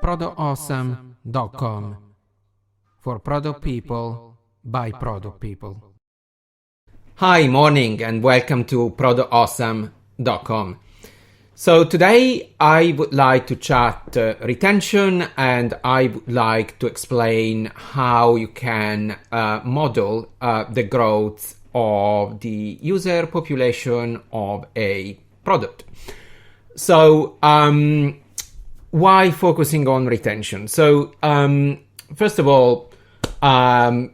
ProductAwesome.com for product people by product people. Hi, morning, and welcome to ProductAwesome.com. So today I would like to chat retention, and I would like to explain how you can model the growth of the user population of a product. So why focusing on retention? So first of all,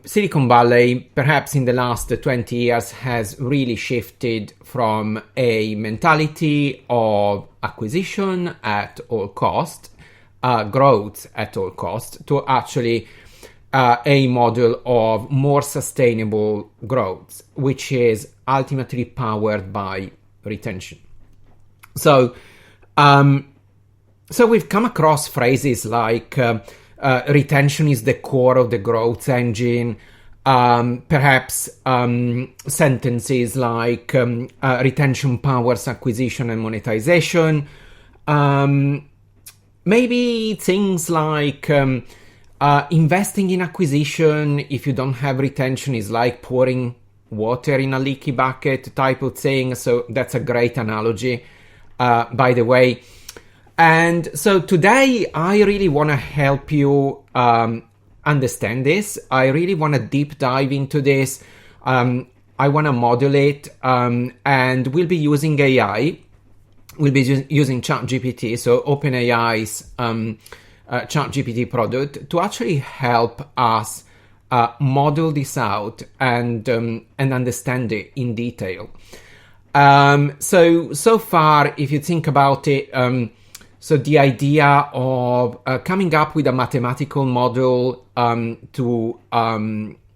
Silicon Valley, perhaps in the last 20 years, has really shifted from a mentality of acquisition at all cost, growth at all cost, to actually a model of more sustainable growth, which is ultimately powered by retention. So we've come across phrases like retention is the core of the growth engine. Perhaps sentences like retention powers acquisition and monetization. Maybe things like investing in acquisition, if you don't have retention, is like pouring water in a leaky bucket type of thing. So that's a great analogy, by the way. And so today I really want to help you understand this. I really want to deep dive into this. I want to model it, and we'll be using AI. We'll be using ChatGPT, so OpenAI's ChatGPT product, to actually help us model this out and understand it in detail. So far, if you think about it, so the idea of coming up with a mathematical model to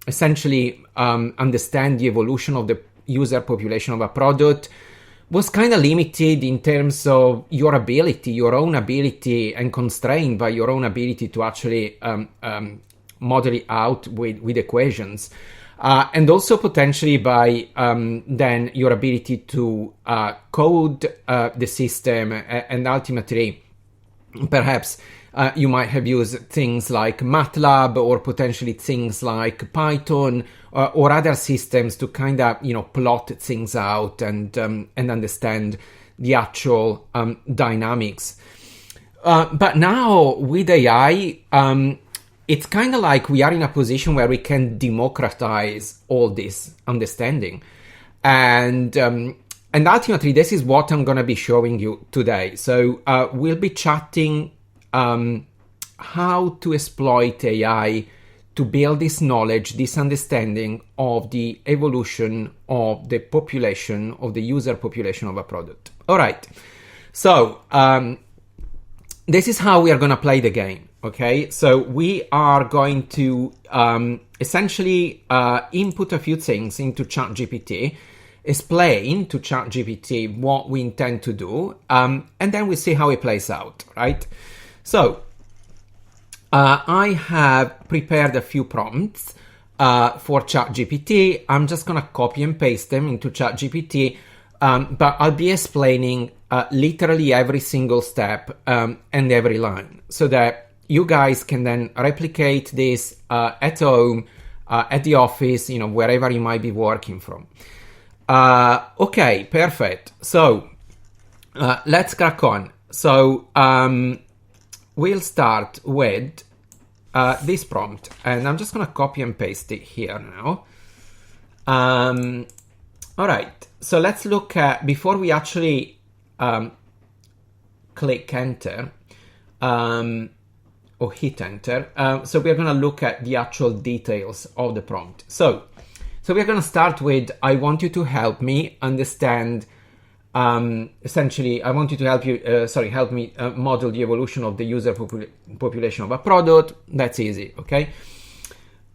essentially understand the evolution of the user population of a product was kind of limited in terms of your ability, your own ability, and constrained by your own ability to actually model it out with equations. And also potentially by then your ability to code the system, and ultimately perhaps you might have used things like MATLAB or potentially things like Python or other systems to kind of plot things out and understand the actual dynamics. But now with AI, it's kind of like we are in a position where we can democratize all this understanding. And ultimately, this is what I'm going to be showing you today. So we'll be chatting how to exploit AI to build this knowledge, this understanding of the evolution of the population, of the user population of a product. All right. So this is how we are going to play the game. Okay, so we are going to essentially input a few things into ChatGPT, explain to ChatGPT what we intend to do, and then we see how it plays out, right? So I have prepared a few prompts for ChatGPT. I'm just going to copy and paste them into ChatGPT, but I'll be explaining literally every single step and every line, so that you guys can then replicate this at home, at the office, wherever you might be working from. Okay, perfect. So let's crack on. So we'll start with this prompt, and I'm just going to copy and paste it here now. All right, so let's look at, before we actually click enter, or hit enter. So we're going to look at the actual details of the prompt. So we're going to start with, I want you to help me understand, essentially, I want you to help me model the evolution of the user population of a product. That's easy, okay?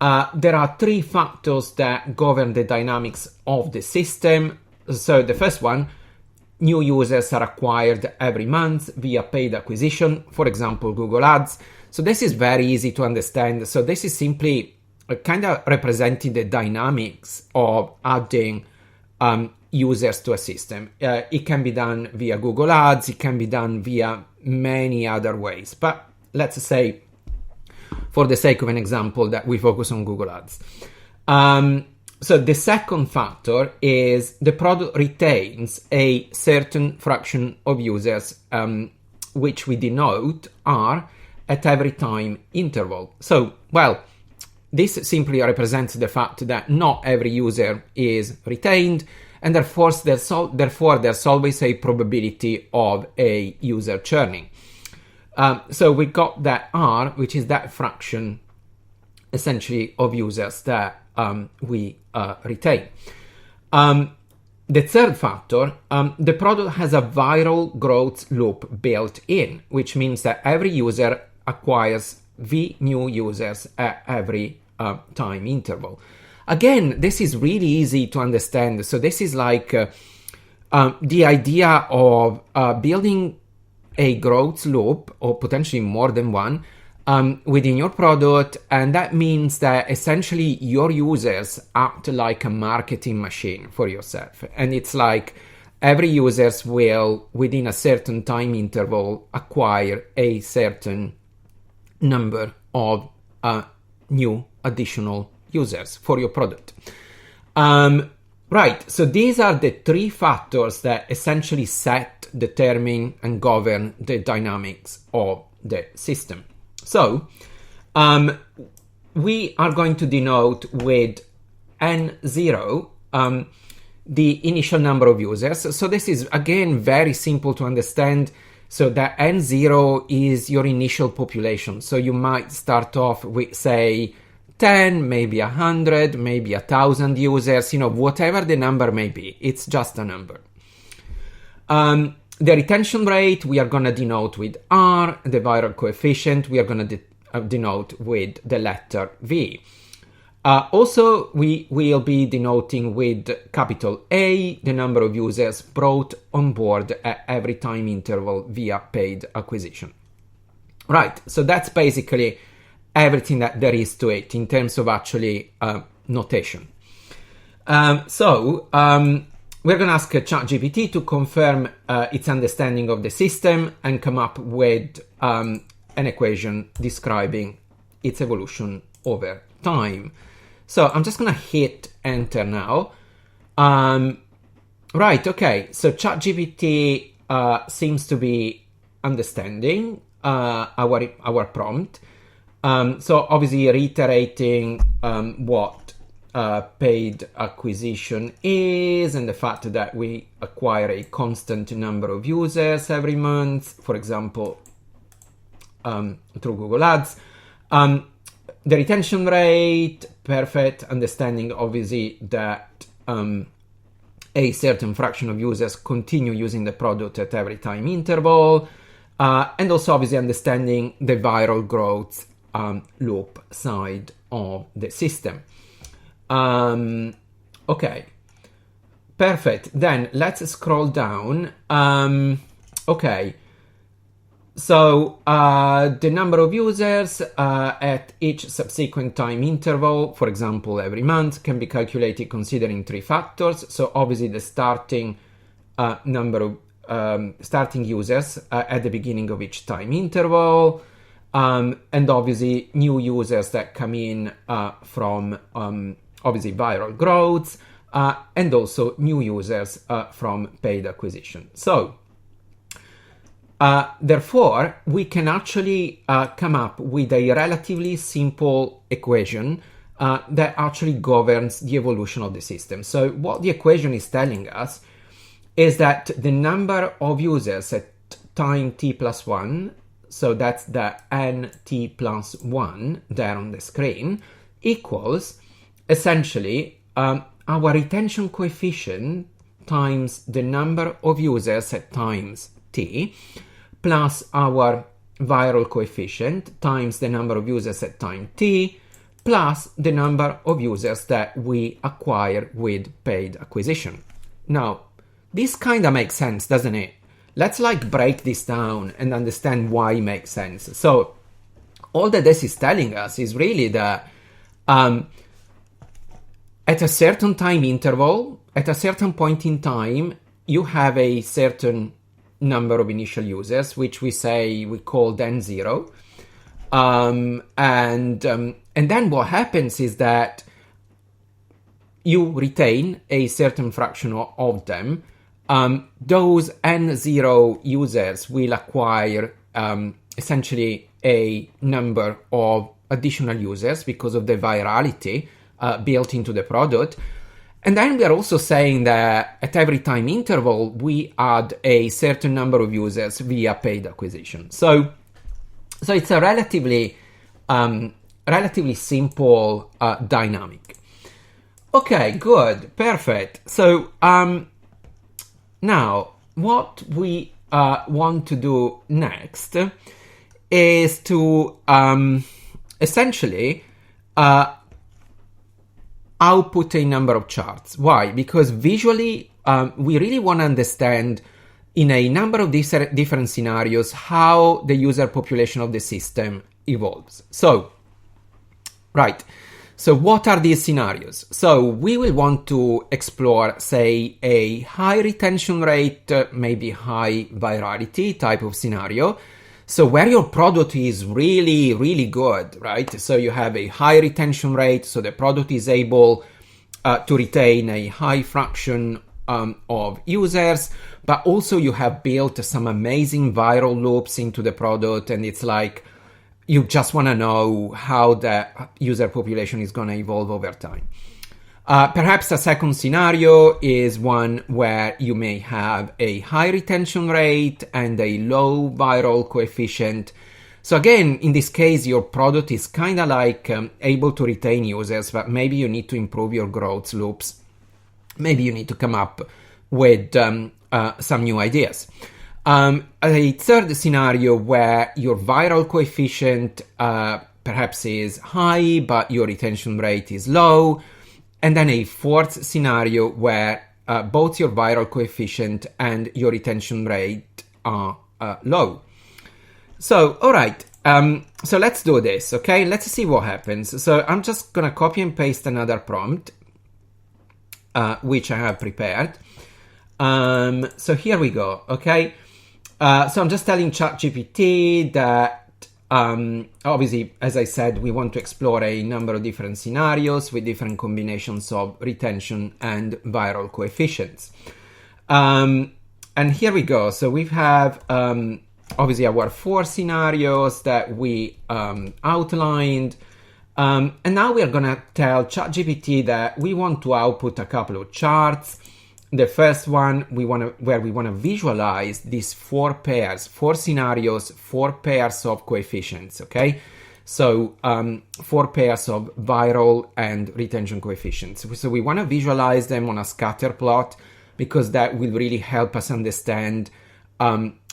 There are three factors that govern the dynamics of the system. So the first one, new users are acquired every month via paid acquisition, for example, Google Ads. So this is very easy to understand. So this is simply kind of representing the dynamics of adding users to a system. It can be done via Google Ads, it can be done via many other ways. But let's say, for the sake of an example, that we focus on Google Ads. So the second factor is the product retains a certain fraction of users, which we denote R, at every time interval. So, well, this simply represents the fact that not every user is retained, and therefore there's always a probability of a user churning. So we got that R, which is that fraction, essentially, of users that we retain. The third factor, the product has a viral growth loop built in, which means that every user acquires V new users at every time interval. Again, this is really easy to understand. So this is like the idea of building a growth loop, or potentially more than one, within your product, and that means that essentially your users act like a marketing machine for yourself, and it's like every users will, within a certain time interval, acquire a certain number of new additional users for your product. Right, so these are the three factors that essentially set, determine, and govern the dynamics of the system. So we are going to denote with N0 the initial number of users. So this is, again, very simple to understand. So that N0 is your initial population. So you might start off with, say, 10, maybe 100, maybe 1,000 users, whatever the number may be. It's just a number. The retention rate, we are going to denote with R. The viral coefficient, we are going to denote with the letter V. Also, we will be denoting with capital A the number of users brought on board at every time interval via paid acquisition. Right, so that's basically everything that there is to it in terms of actually notation. We're going to ask ChatGPT to confirm its understanding of the system and come up with an equation describing its evolution over time. So I'm just going to hit enter now. Right, okay, so ChatGPT seems to be understanding our prompt. So obviously reiterating what paid acquisition is, and the fact that we acquire a constant number of users every month, for example, through Google Ads. The retention rate, perfect, understanding obviously that a certain fraction of users continue using the product at every time interval, and also obviously understanding the viral growth loop side of the system. Okay, perfect. Then let's scroll down. Okay, so the number of users at each subsequent time interval, for example, every month, can be calculated considering three factors. So obviously the starting number of starting users at the beginning of each time interval, and obviously new users that come in from obviously viral growth, and also new users from paid acquisition. So therefore, we can actually come up with a relatively simple equation that actually governs the evolution of the system. So what the equation is telling us is that the number of users at time t plus 1, so that's the nt plus 1 there on the screen, equals essentially our retention coefficient times the number of users at times t, plus our viral coefficient times the number of users at time t, plus the number of users that we acquire with paid acquisition. Now, this kind of makes sense, doesn't it? Let's break this down and understand why it makes sense. So all that this is telling us is really that at a certain time interval, at a certain point in time, you have a certain number of initial users, which we call then zero. And then what happens is that you retain a certain fraction of them. Those n0 users will acquire essentially a number of additional users because of the virality built into the product. And then we are also saying that at every time interval, we add a certain number of users via paid acquisition. So it's a relatively simple dynamic. Okay, good, perfect. So now what we want to do next is to essentially output a number of charts. Why? Because visually, we really want to understand in a number of different scenarios how the user population of the system evolves. So, right. So what are these scenarios? So we will want to explore, say, a high retention rate, maybe high virality type of scenario. So where your product is really, really good, right? So you have a high retention rate, so the product is able to retain a high fraction of users, but also you have built some amazing viral loops into the product, and it's like you just want to know how the user population is going to evolve over time. Perhaps a second scenario is one where you may have a high retention rate and a low viral coefficient. So again, in this case, your product is kind of like able to retain users, but maybe you need to improve your growth loops. Maybe you need to come up with some new ideas. A third scenario where your viral coefficient perhaps is high, but your retention rate is low. And then a fourth scenario where both your viral coefficient and your retention rate are low. So, all right. So let's do this, okay? Let's see what happens. So I'm just going to copy and paste another prompt, which I have prepared. So here we go, okay? So I'm just telling ChatGPT that obviously, as I said, we want to explore a number of different scenarios with different combinations of retention and viral coefficients. And here we go. So we have obviously our 4 scenarios that we outlined. And now we are going to tell ChatGPT that we want to output a couple of charts. The first one, where we want to visualize these 4 scenarios, 4 pairs of coefficients, okay? So 4 pairs of viral and retention coefficients. So we want to visualize them on a scatter plot because that will really help us understand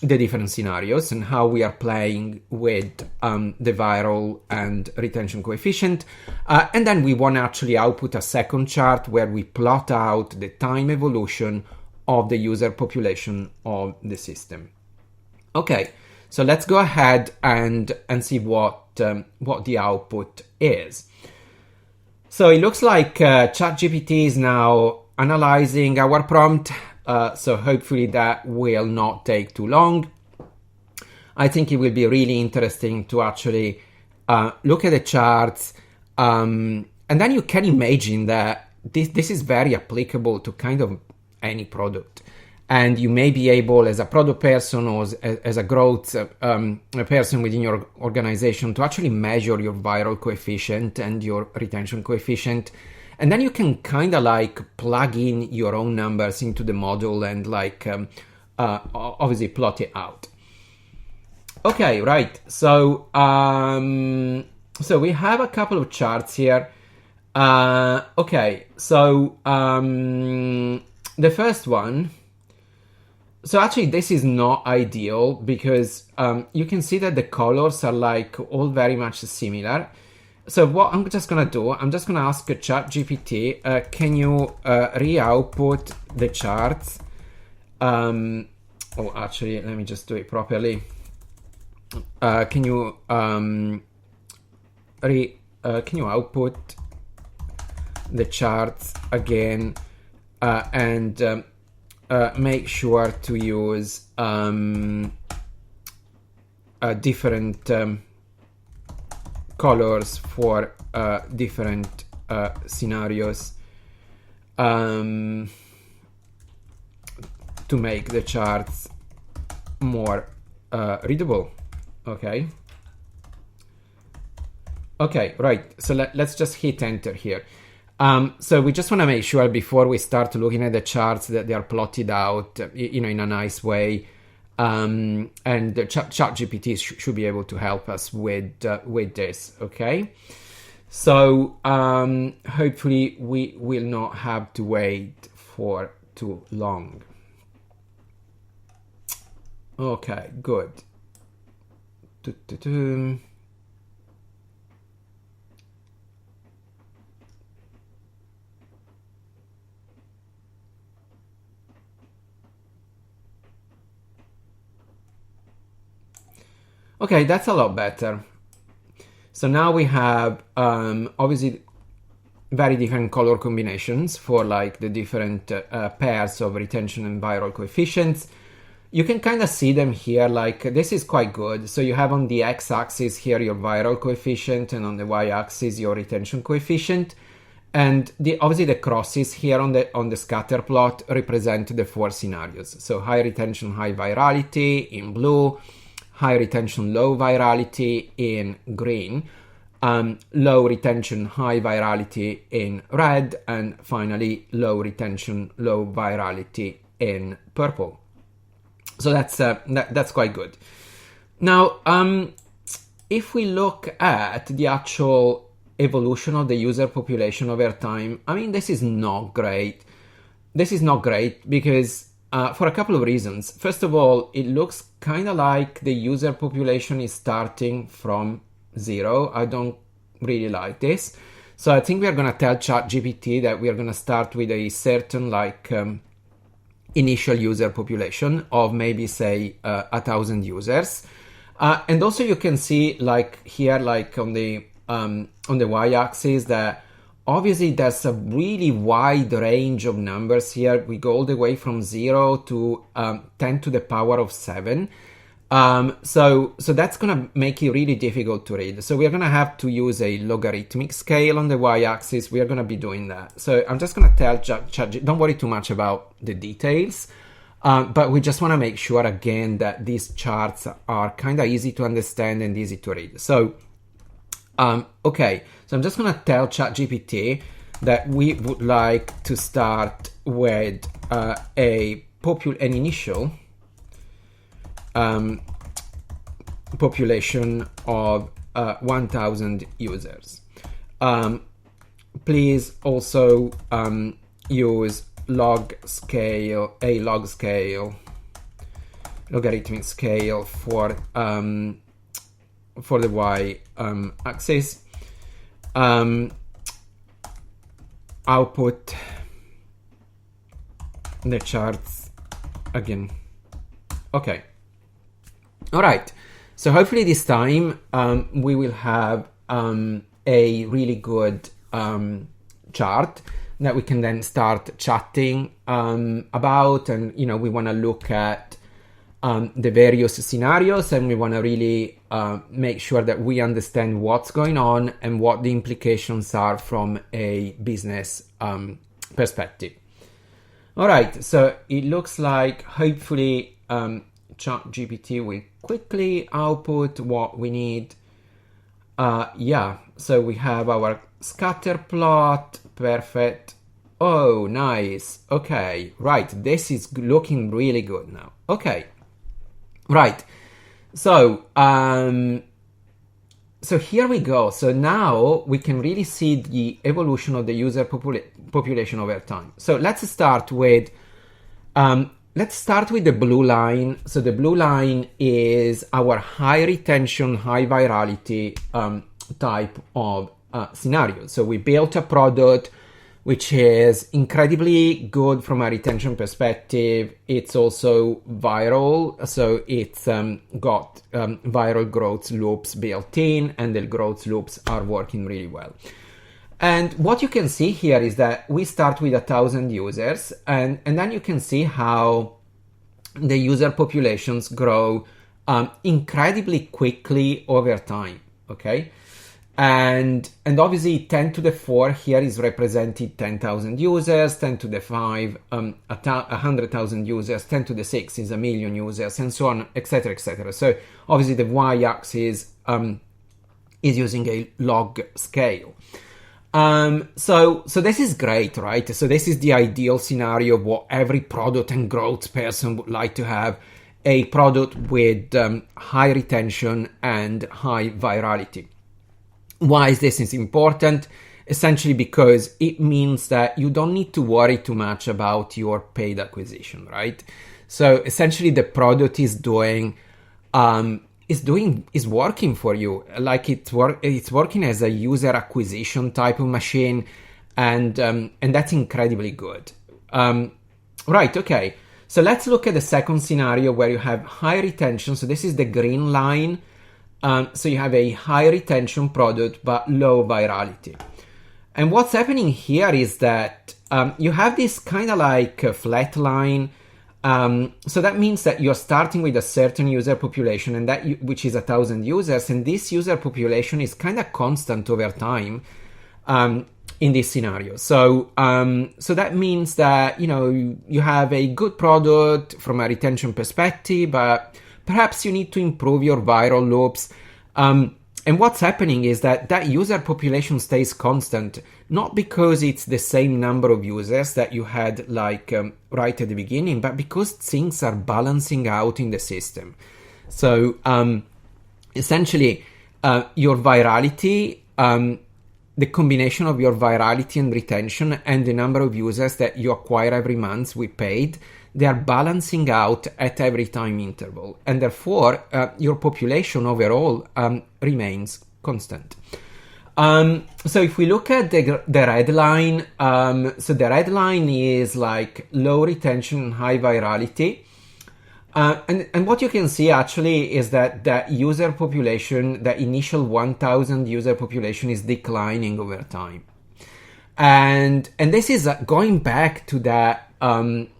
the different scenarios and how we are playing with the viral and retention coefficient. And then we want to actually output a second chart where we plot out the time evolution of the user population of the system. Okay, so let's go ahead and see what the output is. So it looks like ChatGPT is now analyzing our prompt. So hopefully that will not take too long. I think it will be really interesting to actually look at the charts. And then you can imagine that this is very applicable to kind of any product. And you may be able, as a product person or as a growth person within your organization, to actually measure your viral coefficient and your retention coefficient. And then you can kind of like plug in your own numbers into the model and like obviously plot it out. Okay, right. So so we have a couple of charts here. Okay, so the first one. So actually this is not ideal because you can see that the colors are like all very much similar. So what I'm just going to do, I'm just going to ask ChatGPT, can you re-output the charts? Oh, actually, let me just do it properly. Can you output the charts again, and make sure to use different colors for different scenarios to make the charts more readable. Okay, right, so let's just hit enter here. So we just want to make sure before we start looking at the charts that they are plotted out, in a nice way. And ChatGPT should be able to help us with this. Okay, so hopefully we will not have to wait for too long. Okay, good. Okay, that's a lot better. So now we have obviously very different color combinations for like the different pairs of retention and viral coefficients. You can kind of see them here, like this is quite good. So you have on the x-axis here your viral coefficient, and on the y-axis your retention coefficient. And obviously the crosses here on the scatter plot represent the 4 scenarios. So high retention, high virality in blue, high retention, low virality in green, low retention, high virality in red, and finally low retention, low virality in purple. So that's quite good. Now, if we look at the actual evolution of the user population over time, I mean, this is not great. This is not great because for a couple of reasons. First of all, it looks kind of like the user population is starting from 0. I don't really like this. So I think we are going to tell ChatGPT that we are going to start with a certain like initial user population of maybe say 1,000 users. And also you can see like here, like on the y-axis, that obviously there's a really wide range of numbers here. We go all the way from 0 to 10 to the power of 7. So that's going to make it really difficult to read. So we're going to have to use a logarithmic scale on the y-axis. We are going to be doing that. So I'm just going to tell ChatGPT, don't worry too much about the details, but we just want to make sure again that these charts are kind of easy to understand and easy to read. So, okay, so I'm just going to tell ChatGPT that we would like to start with an initial population of 1,000 users. Please also use logarithmic scale for the y-axis. Output the charts again. Okay. All right. So hopefully this time we will have a really good chart that we can then start chatting about, and we want to look at the various scenarios, and we want to really make sure that we understand what's going on and what the implications are from a business perspective. All right, so it looks like hopefully ChatGPT will quickly output what we need. Yeah, so we have our scatter plot. Perfect. Oh, nice. Okay, right. This is looking really good now. Okay, right. So, so here we go. So now we can really see the evolution of the user population over time. So let's start with the blue line. So the blue line is our high retention, high virality type of scenario. So we built a product which is incredibly good from a retention perspective. It's also viral, so it's got viral growth loops built in, and the growth loops are working really well. And what you can see here is that we start with 1,000 users, and then you can see how the user populations grow incredibly quickly over time, okay? And obviously 10 to the 4 here is represented 10,000 users, 10 to the 5, 100,000 users, 10 to the 6 is 1,000,000 users, and so on, etc., etc. So obviously the y-axis is using a log scale. So this is great, right? So this is the ideal scenario of what every product and growth person would like to have, a product with high retention and high virality. Why is this important? Essentially because it means that you don't need to worry too much about your paid acquisition, right? So essentially the product is working for you, like it's working as a user acquisition type of machine, and that's incredibly good. Right, okay. So let's look at the second scenario where you have high retention. So this is the green line. So you have a high retention product but low virality. And what's happening here is that you have this kind of like a flat line. So that means that you're starting with a certain user population, and which is 1,000 users, and this user population is kind of constant over time in this scenario. So that means that you have a good product from a retention perspective, but perhaps you need to improve your viral loops. And what's happening is that user population stays constant, not because it's the same number of users that you had right at the beginning, but because things are balancing out in the system. So essentially, your virality, the combination of your virality and retention and the number of users that you acquire every month with paid, they are balancing out at every time interval, and therefore your population overall remains constant. So if we look at the red line, so the red line is like low retention and high virality. And what you can see actually is that user population, the initial 1,000 user population is declining over time. And this is going back to that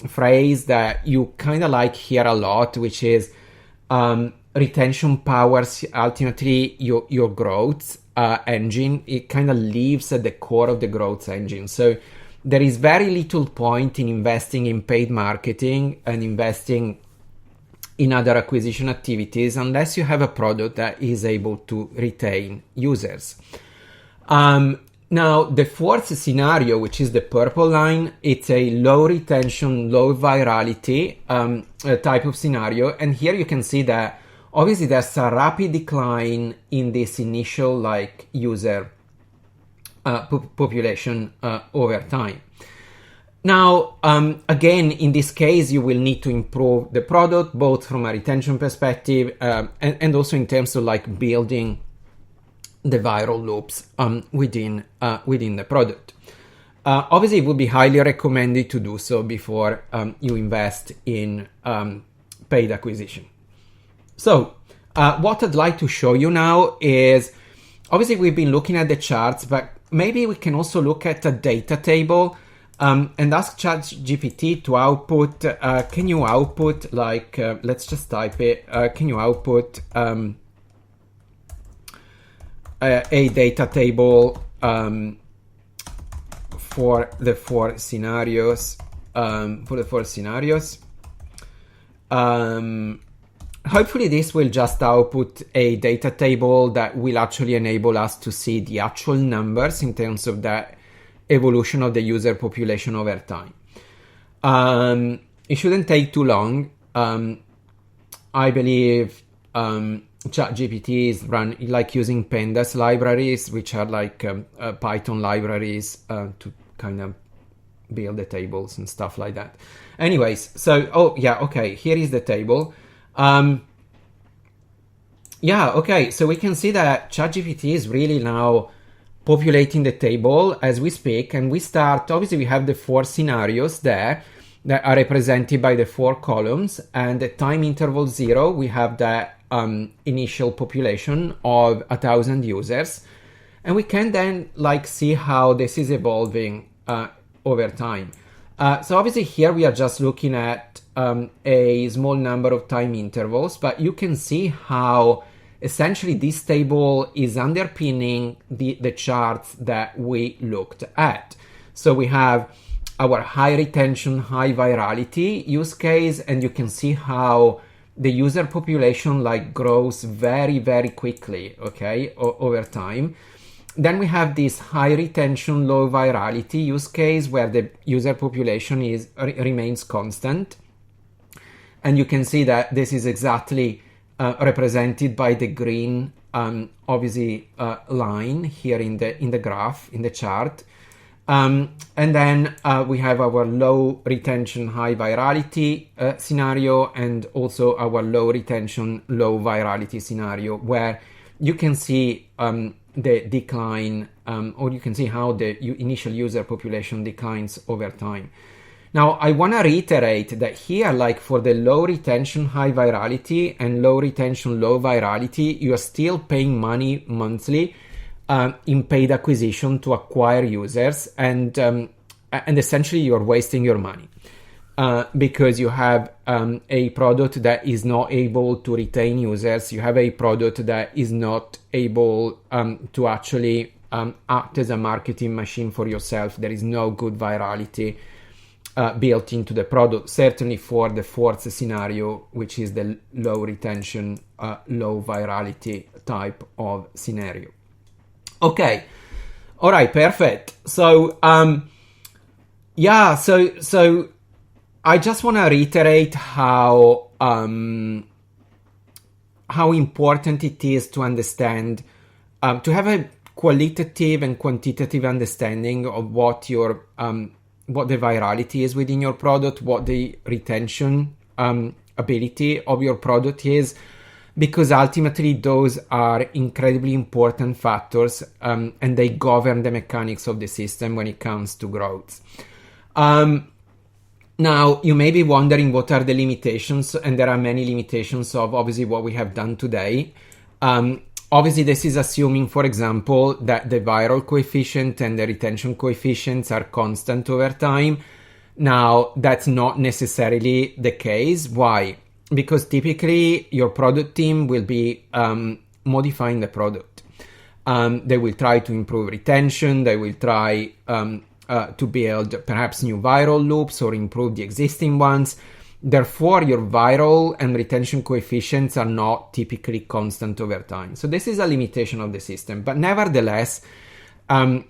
phrase that you kind of like hear a lot, which is retention powers ultimately your growth engine. It kind of lives at the core of the growth engine. So there is very little point in investing in paid marketing and investing in other acquisition activities unless you have a product that is able to retain users. Now, the fourth scenario, which is the purple line, it's a low retention, low virality type of scenario. And here you can see that obviously there's a rapid decline in this initial user population over time. Now, again, in this case, you will need to improve the product, both from a retention perspective and also in terms of building the viral loops within the product. Obviously, it would be highly recommended to do so before you invest in paid acquisition. So what I'd like to show you now is, obviously we've been looking at the charts, but maybe we can also look at a data table and ask ChatGPT to output, can you output let's just type it, can you output a data table for the four scenarios. Hopefully this will just output a data table that will actually enable us to see the actual numbers in terms of the evolution of the user population over time. It shouldn't take too long. I believe ChatGPT is run using pandas libraries, which are Python libraries to kind of build the tables and stuff like that. Anyways, so here is the table. So we can see that ChatGPT is really now populating the table as we speak, and we start, obviously we have the four scenarios there that are represented by the four columns, and at time interval 0 we have the initial population of 1,000 users, And we can then like see how this is evolving over time. So obviously here we are just looking at a small number of time intervals, but you can see how essentially this table is underpinning the charts that we looked at. So we have our high retention, high virality use case, and you can see how the user population like grows very, very quickly, okay, over time. Then we have this high retention, low virality use case where the user population remains constant. And you can see that this is exactly represented by the green, obviously, line here in the graph, in the chart. And then we have our low retention, high virality scenario, and also our low retention, low virality scenario, where you can see the decline, or you can see how the initial user population declines over time. Now, I want to reiterate that here, like for the low retention, high virality and low retention, low virality, you are still paying money monthly in paid acquisition to acquire users, and essentially you're wasting your money because you have a product that is not able to retain users. You have a product that is not able to actually act as a marketing machine for yourself. There is no good virality built into the product, certainly for the fourth scenario, which is the low retention, low virality type of scenario. Okay, all right, perfect. So so I just want to reiterate how important it is to understand, to have a qualitative and quantitative understanding of what your what the virality is within your product, what the retention ability of your product is, because ultimately those are incredibly important factors, and they govern the mechanics of the system when it comes to growth. Now, you may be wondering what are the limitations, and there are many limitations of obviously what we have done today. Obviously, this is assuming, for example, that the viral coefficient and the retention coefficients are constant over time. Now, that's not necessarily the case. Why? Because typically your product team will be modifying the product. They will try to improve retention. They will try to build perhaps new viral loops or improve the existing ones. Therefore, your viral and retention coefficients are not typically constant over time. So this is a limitation of the system. But nevertheless, this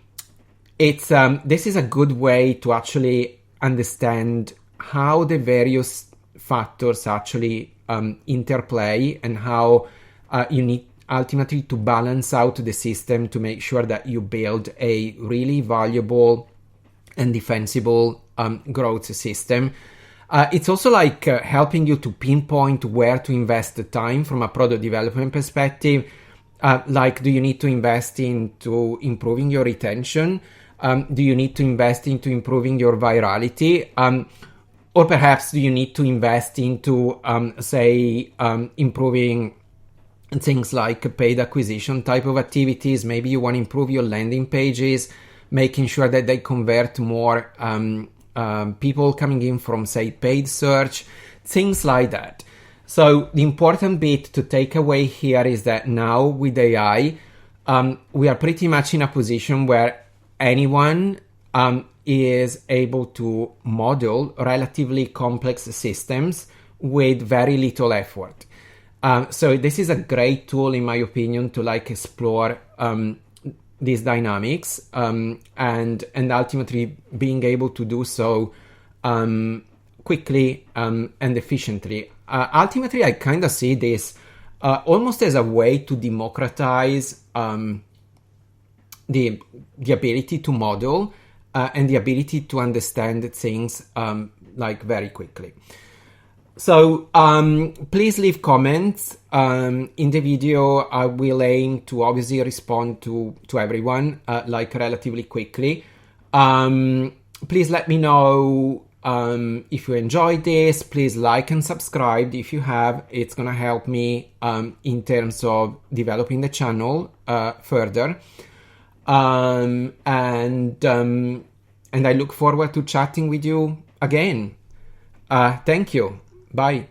is a good way to actually understand how the various factors actually interplay, and how you need ultimately to balance out the system to make sure that you build a really valuable and defensible growth system. It's also like helping you to pinpoint where to invest the time from a product development perspective. Like, do you need to invest into improving your retention? Do you need to invest into improving your virality? Or perhaps do you need to invest into, improving things like paid acquisition type of activities? Maybe you want to improve your landing pages, making sure that they convert more people coming in from, say, paid search, things like that. So the important bit to take away here is that now with AI, we are pretty much in a position where anyone is able to model relatively complex systems with very little effort. So this is a great tool, in my opinion, to like explore these dynamics, and ultimately being able to do so quickly and efficiently. Ultimately, I kind of see this almost as a way to democratize the ability to model and the ability to understand things like very quickly. So please leave comments in the video. I will aim to obviously respond to everyone like relatively quickly. Please let me know if you enjoyed this. Please like and subscribe if you have. It's gonna help me in terms of developing the channel further. and I look forward to chatting with you again. Thank you. Bye.